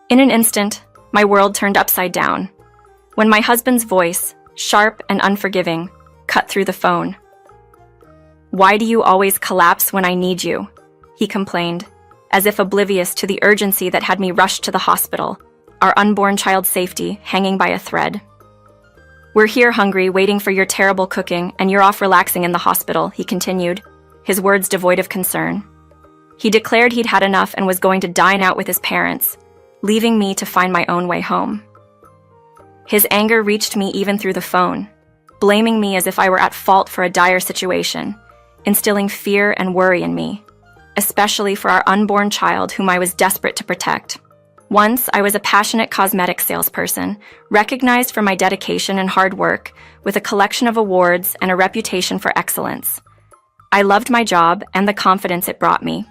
In an instant, my world turned upside down when my husband's voice, sharp and unforgiving, cut through the phone. "Why do you always collapse when I need you?" he complained, as if oblivious to the urgency that had me rushed to the hospital, our unborn child's safety hanging by a thread. "We're here hungry, waiting for your terrible cooking, and you're off relaxing in the hospital," he continued, his words devoid of concern. He declared he'd had enough and was going to dine out with his parents, leaving me to find my own way home. His anger reached me even through the phone, blaming me as if I were at fault for a dire situation, instilling fear and worry in me, especially for our unborn child whom I was desperate to protect. Once, I was a passionate cosmetic salesperson, recognized for my dedication and hard work, with a collection of awards and a reputation for excellence. I loved my job and the confidence it brought me.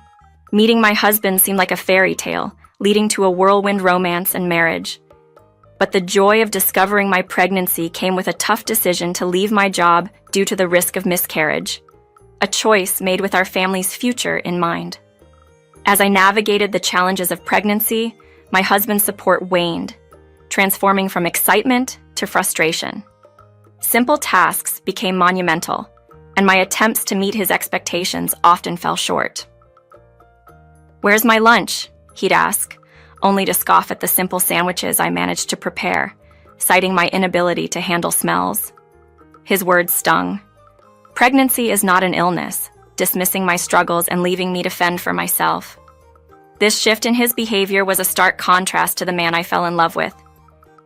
Meeting my husband seemed like a fairy tale, leading to a whirlwind romance and marriage. But the joy of discovering my pregnancy came with a tough decision to leave my job due to the risk of miscarriage, a choice made with our family's future in mind. As I navigated the challenges of pregnancy, my husband's support waned, transforming from excitement to frustration. Simple tasks became monumental, and my attempts to meet his expectations often fell short. "Where's my lunch?" he'd ask, only to scoff at the simple sandwiches I managed to prepare, citing my inability to handle smells. His words stung. Pregnancy is not an illness, dismissing my struggles and leaving me to fend for myself. This shift in his behavior was a stark contrast to the man I fell in love with.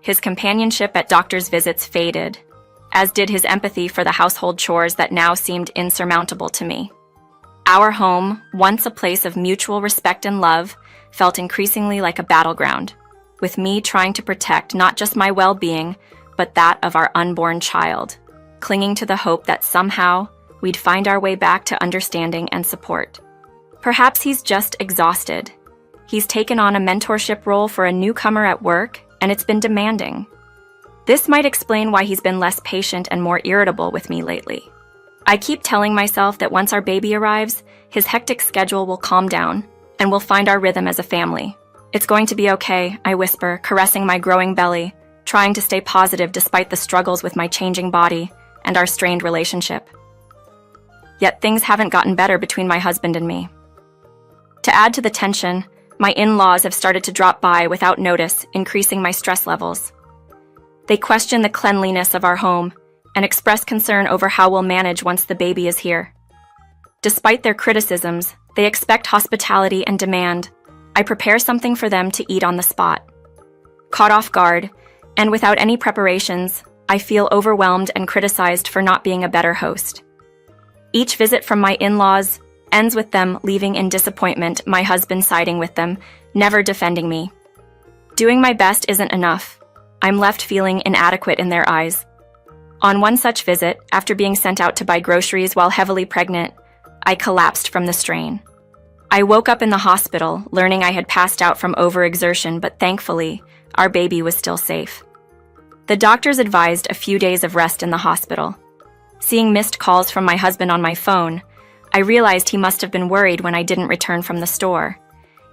His companionship at doctor's visits faded, as did his empathy for the household chores that now seemed insurmountable to me. Our home, once a place of mutual respect and love, felt increasingly like a battleground, with me trying to protect not just my well-being, but that of our unborn child, clinging to the hope that somehow we'd find our way back to understanding and support. Perhaps he's just exhausted. He's taken on a mentorship role for a newcomer at work, and it's been demanding. This might explain why he's been less patient and more irritable with me lately. I keep telling myself that once our baby arrives, his hectic schedule will calm down, and we'll find our rhythm as a family. "It's going to be okay," I whisper, caressing my growing belly, trying to stay positive despite the struggles with my changing body and our strained relationship. Yet things haven't gotten better between my husband and me. To add to the tension, my in-laws have started to drop by without notice, increasing my stress levels. They question the cleanliness of our home and express concern over how we'll manage once the baby is here. Despite their criticisms, they expect hospitality and demand I prepare something for them to eat on the spot. Caught off guard, and without any preparations, I feel overwhelmed and criticized for not being a better host. Each visit from my in-laws ends with them leaving in disappointment, my husband siding with them, never defending me. Doing my best isn't enough. I'm left feeling inadequate in their eyes. On one such visit, after being sent out to buy groceries while heavily pregnant, I collapsed from the strain. I woke up in the hospital, learning I had passed out from overexertion, but thankfully, our baby was still safe. The doctors advised a few days of rest in the hospital. Seeing missed calls from my husband on my phone, I realized he must have been worried when I didn't return from the store.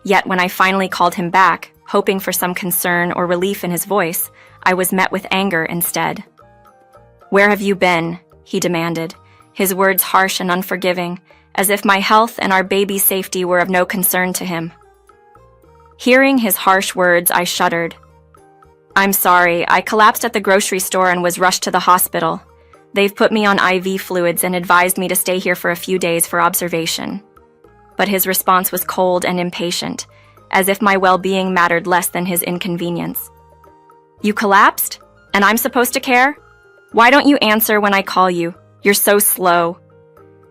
Yet when I finally called him back, hoping for some concern or relief in his voice, I was met with anger instead. "Where have you been?" he demanded, his words harsh and unforgiving, as if my health and our baby's safety were of no concern to him. Hearing his harsh words, I shuddered. "I'm sorry, I collapsed at the grocery store and was rushed to the hospital. They've put me on IV fluids and advised me to stay here for a few days for observation." But his response was cold and impatient, as if my well-being mattered less than his inconvenience. "You collapsed? And I'm supposed to care? Why don't you answer when I call you? You're so slow."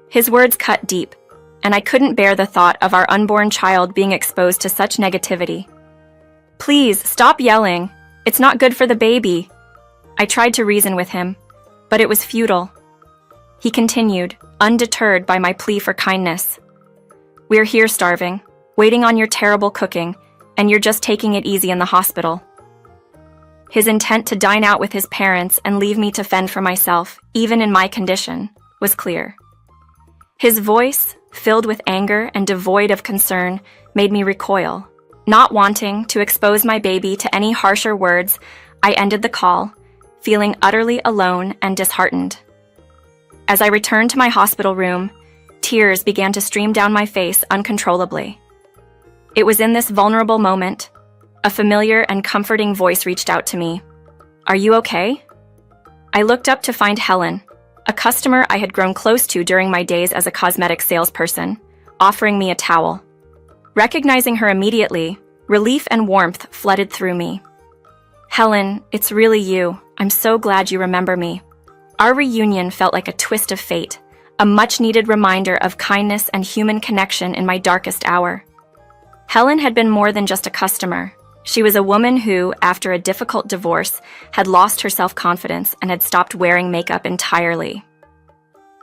His words cut deep, and I couldn't bear the thought of our unborn child being exposed to such negativity. "Please, stop yelling. It's not good for the baby." I tried to reason with him, but it was futile. He continued, undeterred by my plea for kindness. "We're here starving, waiting on your terrible cooking, and you're just taking it easy in the hospital." His intent to dine out with his parents and leave me to fend for myself, even in my condition, was clear. His voice, filled with anger and devoid of concern, made me recoil, Not wanting to expose my baby to any harsher words, I ended the call, feeling utterly alone and disheartened. As I returned to my hospital room, tears began to stream down my face uncontrollably. It was in this vulnerable moment, a familiar and comforting voice reached out to me. "Are you okay?" I looked up to find Helen, a customer I had grown close to during my days as a cosmetic salesperson, offering me a towel. Recognizing her immediately, relief and warmth flooded through me. "Helen, it's really you. I'm so glad you remember me." Our reunion felt like a twist of fate, a much-needed reminder of kindness and human connection in my darkest hour. Helen had been more than just a customer. She was a woman who, after a difficult divorce, had lost her self-confidence and had stopped wearing makeup entirely.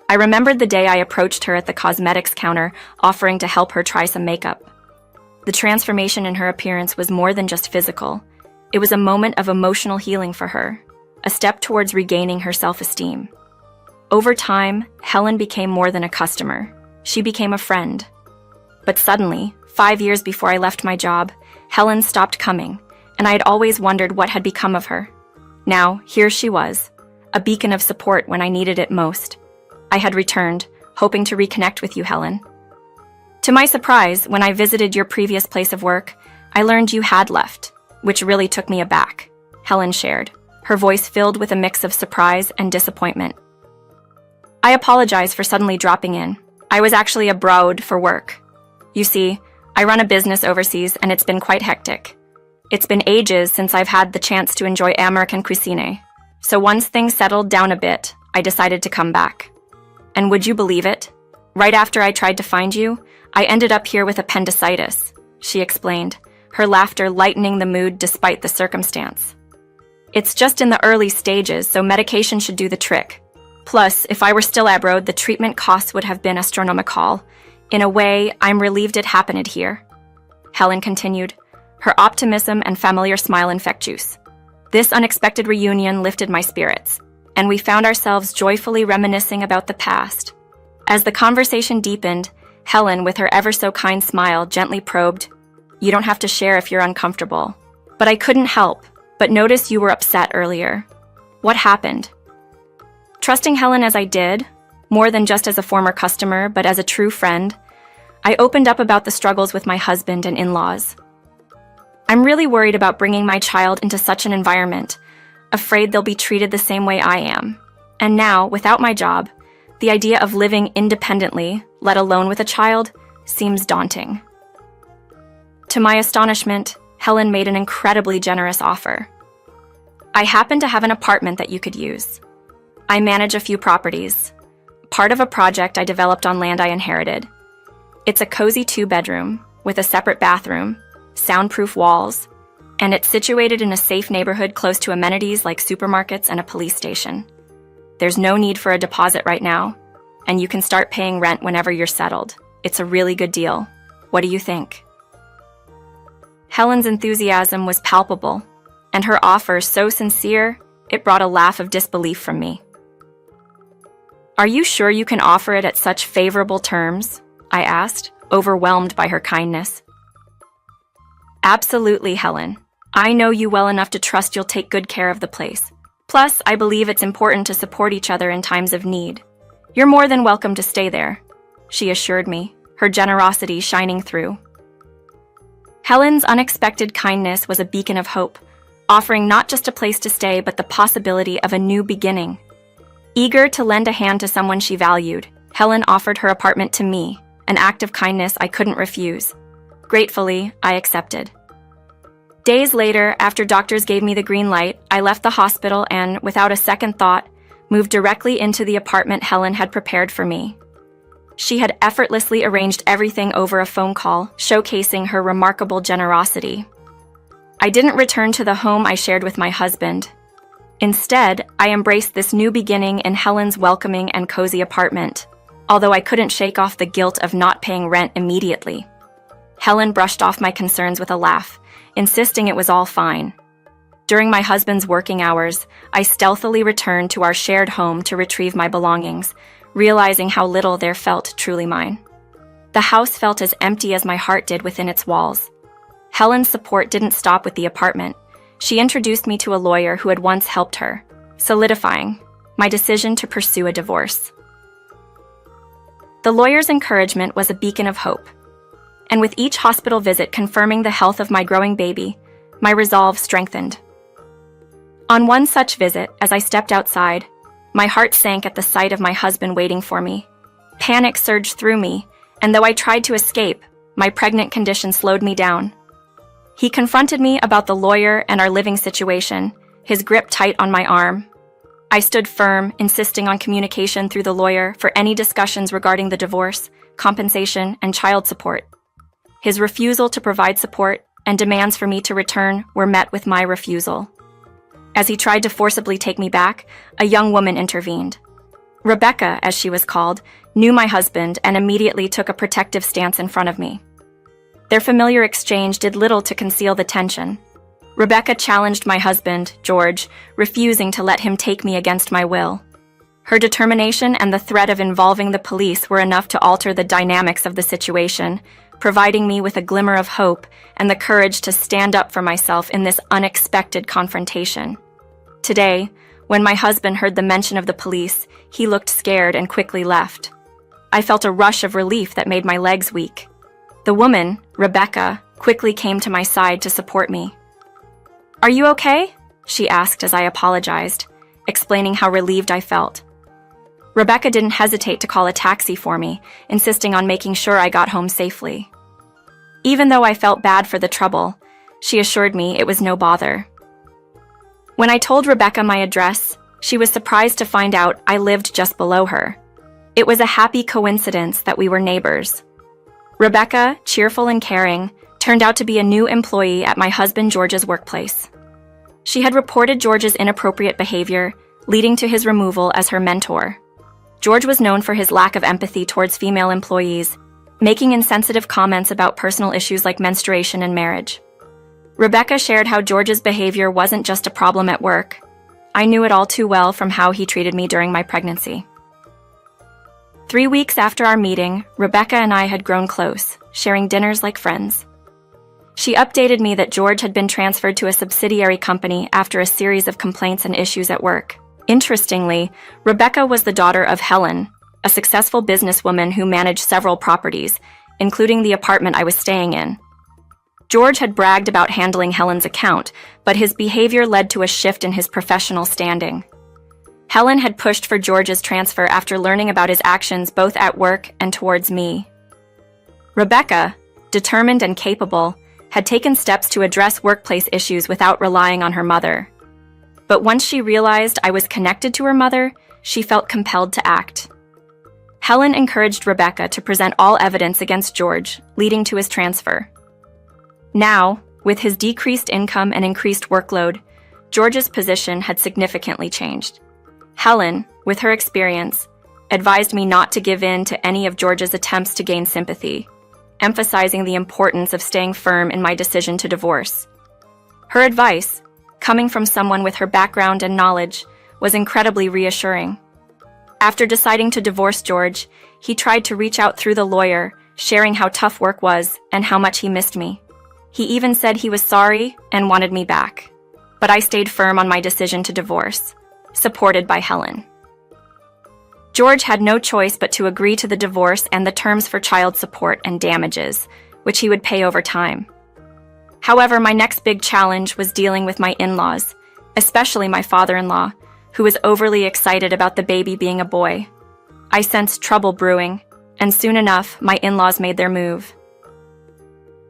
I remembered the day I approached her at the cosmetics counter, offering to help her try some makeup. The transformation in her appearance was more than just physical. It was a moment of emotional healing for her, a step towards regaining her self-esteem. Over time, Helen became more than a customer. She became a friend. But suddenly, 5 years before I left my job, Helen stopped coming, and I had always wondered what had become of her. Now, here she was, a beacon of support when I needed it most. I had returned, hoping to reconnect with you, Helen. To my surprise, when I visited your previous place of work, I learned you had left, which really took me aback, Helen shared, her voice filled with a mix of surprise and disappointment. I apologize for suddenly dropping in. I was actually abroad for work. You see, I run a business overseas and it's been quite hectic. It's been ages since I've had the chance to enjoy American cuisine. So once things settled down a bit, I decided to come back. And would you believe it? Right after I tried to find you, I ended up here with appendicitis, she explained, her laughter lightening the mood despite the circumstance. It's just in the early stages, so medication should do the trick. Plus, if I were still abroad, the treatment costs would have been astronomical. In a way, I'm relieved it happened here. Helen continued, her optimism and familiar smile infectious. This unexpected reunion lifted my spirits, and we found ourselves joyfully reminiscing about the past. As the conversation deepened, Helen, with her ever-so-kind smile, gently probed, "You don't have to share if you're uncomfortable." But I couldn't help but notice you were upset earlier. What happened? Trusting Helen as I did, more than just as a former customer, but as a true friend, I opened up about the struggles with my husband and in-laws. I'm really worried about bringing my child into such an environment, afraid they'll be treated the same way I am. And now, without my job, the idea of living independently, let alone with a child, seems daunting. To my astonishment, Helen made an incredibly generous offer. I happen to have an apartment that you could use. I manage a few properties, part of a project I developed on land I inherited. It's a cozy 2-bedroom with a separate bathroom, soundproof walls, and it's situated in a safe neighborhood close to amenities like supermarkets and a police station. There's no need for a deposit right now, and you can start paying rent whenever you're settled. It's a really good deal. What do you think? Helen's enthusiasm was palpable, and her offer so sincere, it brought a laugh of disbelief from me. "Are you sure you can offer it at such favorable terms?" I asked, overwhelmed by her kindness. "Absolutely, Helen. I know you well enough to trust you'll take good care of the place. Plus, I believe it's important to support each other in times of need. You're more than welcome to stay there," she assured me, her generosity shining through. Helen's unexpected kindness was a beacon of hope, offering not just a place to stay but the possibility of a new beginning. Eager to lend a hand to someone she valued, Helen offered her apartment to me, an act of kindness I couldn't refuse. Gratefully, I accepted. Days later, after doctors gave me the green light, I left the hospital and, without a second thought, moved directly into the apartment Helen had prepared for me. She had effortlessly arranged everything over a phone call, showcasing her remarkable generosity. I didn't return to the home I shared with my husband. Instead, I embraced this new beginning in Helen's welcoming and cozy apartment, although I couldn't shake off the guilt of not paying rent immediately. Helen brushed off my concerns with a laugh, insisting it was all fine. During my husband's working hours, I stealthily returned to our shared home to retrieve my belongings, realizing how little there felt truly mine. The house felt as empty as my heart did within its walls. Helen's support didn't stop with the apartment. She introduced me to a lawyer who had once helped her, solidifying my decision to pursue a divorce. The lawyer's encouragement was a beacon of hope, and with each hospital visit confirming the health of my growing baby, my resolve strengthened. On one such visit, as I stepped outside, my heart sank at the sight of my husband waiting for me. Panic surged through me, and though I tried to escape, my pregnant condition slowed me down. He confronted me about the lawyer and our living situation, his grip tight on my arm. I stood firm, insisting on communication through the lawyer for any discussions regarding the divorce, compensation, and child support. His refusal to provide support and demands for me to return were met with my refusal. As he tried to forcibly take me back, a young woman intervened. Rebecca, as she was called, knew my husband and immediately took a protective stance in front of me. Their familiar exchange did little to conceal the tension. Rebecca challenged my husband, George, refusing to let him take me against my will. Her determination and the threat of involving the police were enough to alter the dynamics of the situation, providing me with a glimmer of hope and the courage to stand up for myself in this unexpected confrontation. Today, when my husband heard the mention of the police, he looked scared and quickly left. I felt a rush of relief that made my legs weak. The woman, Rebecca, quickly came to my side to support me. "Are you okay?" she asked as I apologized, explaining how relieved I felt. Rebecca didn't hesitate to call a taxi for me, insisting on making sure I got home safely. Even though I felt bad for the trouble, she assured me it was no bother. When I told Rebecca my address, she was surprised to find out I lived just below her. It was a happy coincidence that we were neighbors. Rebecca, cheerful and caring, turned out to be a new employee at my husband George's workplace. She had reported George's inappropriate behavior, leading to his removal as her mentor. George was known for his lack of empathy towards female employees, making insensitive comments about personal issues like menstruation and marriage. Rebecca shared how George's behavior wasn't just a problem at work. I knew it all too well from how he treated me during my pregnancy. 3 weeks after our meeting, Rebecca and I had grown close, sharing dinners like friends. She updated me that George had been transferred to a subsidiary company after a series of complaints and issues at work. Interestingly, Rebecca was the daughter of Helen, a successful businesswoman who managed several properties, including the apartment I was staying in. George had bragged about handling Helen's account, but his behavior led to a shift in his professional standing. Helen had pushed for George's transfer after learning about his actions both at work and towards me. Rebecca, determined and capable, had taken steps to address workplace issues without relying on her mother. But once she realized I was connected to her mother, she felt compelled to act. Helen encouraged Rebecca to present all evidence against George, leading to his transfer. Now, with his decreased income and increased workload, George's position had significantly changed. Helen, with her experience, advised me not to give in to any of George's attempts to gain sympathy, emphasizing the importance of staying firm in my decision to divorce. Her advice, coming from someone with her background and knowledge, was incredibly reassuring. After deciding to divorce George, he tried to reach out through the lawyer, sharing how tough work was and how much he missed me. He even said he was sorry and wanted me back. But I stayed firm on my decision to divorce, supported by Helen. George had no choice but to agree to the divorce and the terms for child support and damages, which he would pay over time. However, my next big challenge was dealing with my in-laws, especially my father-in-law, who was overly excited about the baby being a boy. I sensed trouble brewing, and soon enough, my in-laws made their move.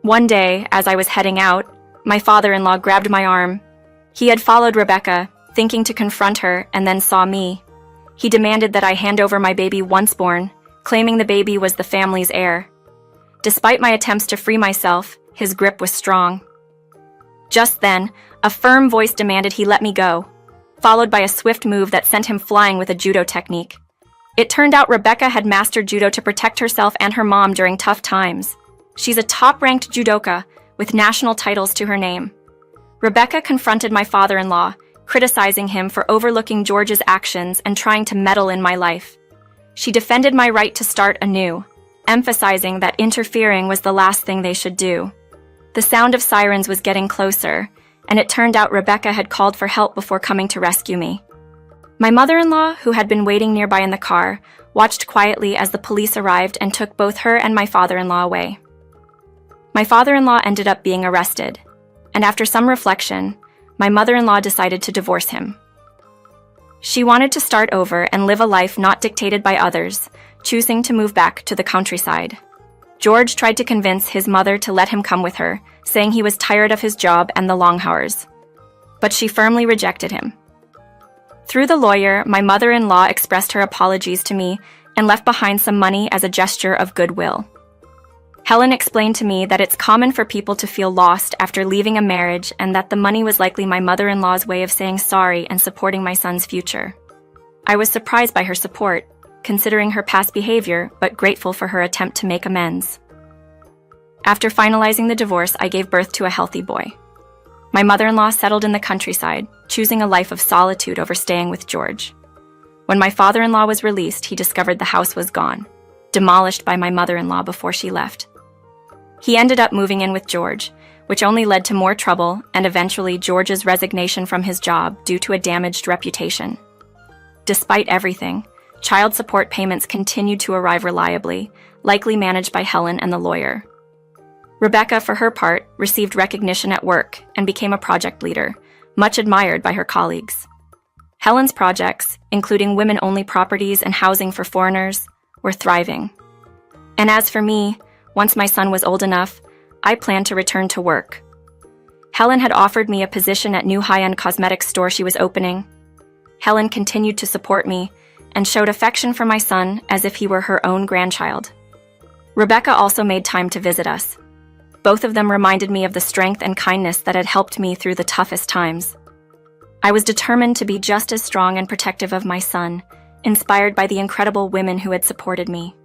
One day, as I was heading out, my father-in-law grabbed my arm. He had followed Rebecca, thinking to confront her, and then saw me. He demanded that I hand over my baby once born, claiming the baby was the family's heir. Despite my attempts to free myself, his grip was strong. Just then, a firm voice demanded he let me go, followed by a swift move that sent him flying with a judo technique. It turned out Rebecca had mastered judo to protect herself and her mom during tough times. She's a top-ranked judoka with national titles to her name. Rebecca confronted my father-in-law, criticizing him for overlooking George's actions and trying to meddle in my life. She defended my right to start anew, emphasizing that interfering was the last thing they should do. The sound of sirens was getting closer, and it turned out Rebecca had called for help before coming to rescue me. My mother-in-law, who had been waiting nearby in the car, watched quietly as the police arrived and took both her and my father-in-law away. My father-in-law ended up being arrested, and after some reflection, my mother-in-law decided to divorce him. She wanted to start over and live a life not dictated by others, choosing to move back to the countryside. George tried to convince his mother to let him come with her, saying he was tired of his job and the long hours. But she firmly rejected him. Through the lawyer, my mother-in-law expressed her apologies to me and left behind some money as a gesture of goodwill. Helen explained to me that it's common for people to feel lost after leaving a marriage and that the money was likely my mother-in-law's way of saying sorry and supporting my son's future. I was surprised by her support, considering her past behavior, but grateful for her attempt to make amends. After finalizing the divorce, I gave birth to a healthy boy. My mother-in-law settled in the countryside, choosing a life of solitude over staying with George. When my father-in-law was released, he discovered the house was gone, demolished by my mother-in-law before she left. He ended up moving in with George, which only led to more trouble and eventually George's resignation from his job due to a damaged reputation. Despite everything, child support payments continued to arrive reliably, likely managed by Helen and the lawyer. Rebecca, for her part, received recognition at work and became a project leader, much admired by her colleagues. Helen's projects, including women-only properties and housing for foreigners, were thriving. And as for me, once my son was old enough, I planned to return to work. Helen had offered me a position at new high-end cosmetics store she was opening. Helen continued to support me and showed affection for my son as if he were her own grandchild. Rebecca also made time to visit us. Both of them reminded me of the strength and kindness that had helped me through the toughest times. I was determined to be just as strong and protective of my son, inspired by the incredible women who had supported me.